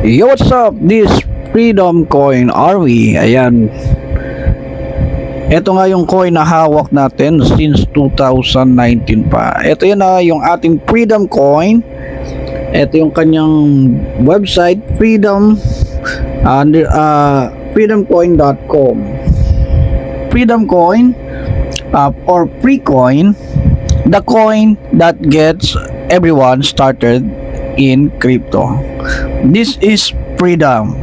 Yo, what's up? This Freedom Coin RV. Ayan. Ito nga yung coin na hawak natin since 2019 pa. Ito yun na yung ating Freedom Coin. Ito yung kanyang website, freedomcoin.com. Freedom Coin or free coin, the coin that gets everyone started in crypto. This is freedom.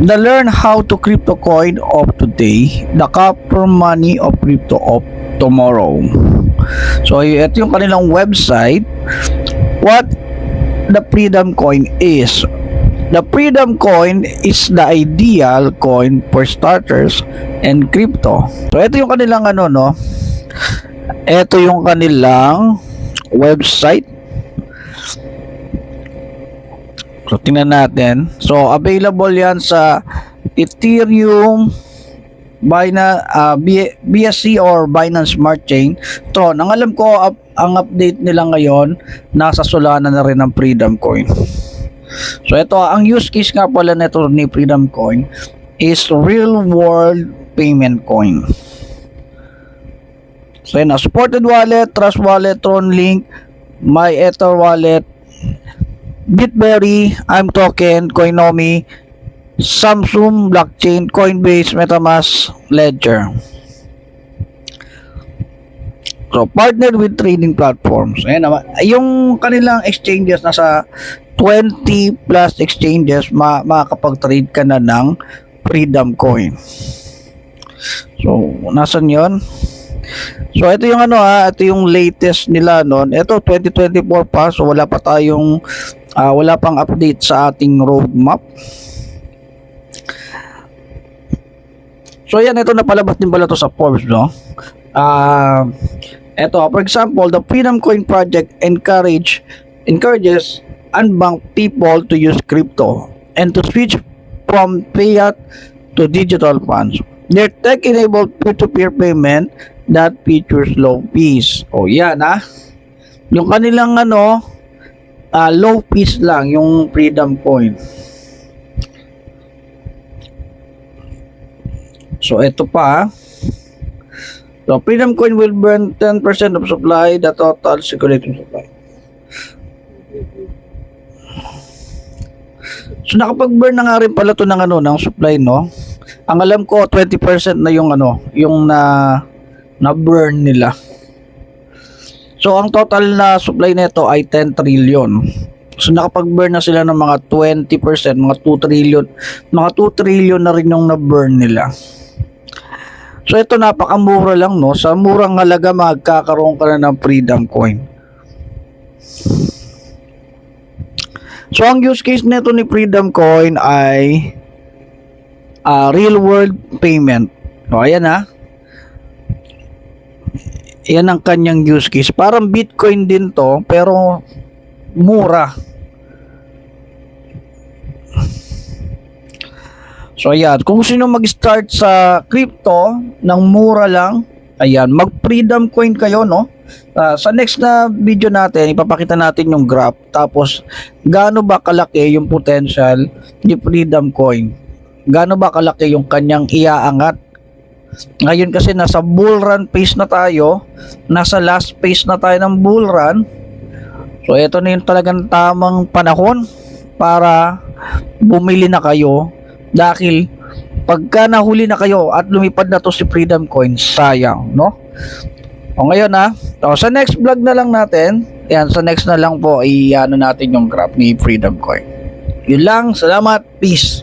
The learn how to crypto coin of today, the copper money of crypto of tomorrow. So ito yung kanilang website. What the Freedom Coin is. The Freedom Coin is the ideal coin for starters and crypto. So ito yung kanilang ito yung kanilang website. So tingnan natin. So available yan sa Ethereum, BSC or Binance Smart Chain. So nang alam ko ang update nila ngayon, nasa Solana na rin ang Freedom Coin. So ito, ang use case nga pala nito ni Freedom Coin is real world payment coin. So yun na, supported wallet, Trust Wallet, TronLink, MyEther Wallet, Bitberry, I'm Token, Coinomi, Samsung Blockchain, Coinbase, MetaMask, Ledger. So partnered with trading platforms. Ayan naman, yung kanilang exchanges nasa 20 plus exchanges, makakapag-trade ka na ng Freedom Coin. So nasan yon? So ito yung ito yung latest nila noon. Ito 2024 pa, so wala pang update sa ating roadmap. So yan, ito napalabas din pala to sa Forbes, no? Ito, for example, the Freedom Coin project encourages unbanked people to use crypto and to switch from fiat to digital funds. Their tech-enabled peer-to-peer payment that features low fees. O yan yung kanilang low fees lang yung Freedom Coin. So ito pa. So Freedom Coin will burn 10% of supply, the total circulating supply. So nakapag-burn na nga rin pala to ng ng supply, no? Ang alam ko 20% na yung na burn nila. So ang total na supply nito ay 10 trillion. So nakapag-burn na sila ng mga 20%, mga 2 trillion. Mga 2 trillion na rin yung na-burn nila. So ito napakamura lang, no? Sa murang halaga magkakaroon ka na ng Freedom Coin. So ang use case nito ni Freedom Coin ay real world payment. O ayan yan ang kanyang use case. Parang Bitcoin din to, pero mura. So ayan, kung sino mag-start sa crypto ng mura lang, ayan, mag-Freedom Coin kayo, no? Sa next na video natin, ipapakita natin yung graph. Tapos, gaano ba kalaki yung potential ni Freedom Coin? Gaano ba kalaki yung kanyang iaangat? Ngayon kasi nasa bull run phase na tayo. Nasa last phase na tayo ng bull run. So, ito na yung talagang tamang panahon para bumili na kayo. Dahil, pagka nahuli na kayo at lumipad na to si Freedom Coin, sayang, no? O ngayon sa next vlog na lang natin, sa next na lang po natin yung graph ni Freedom Coin. Yun lang, salamat, peace.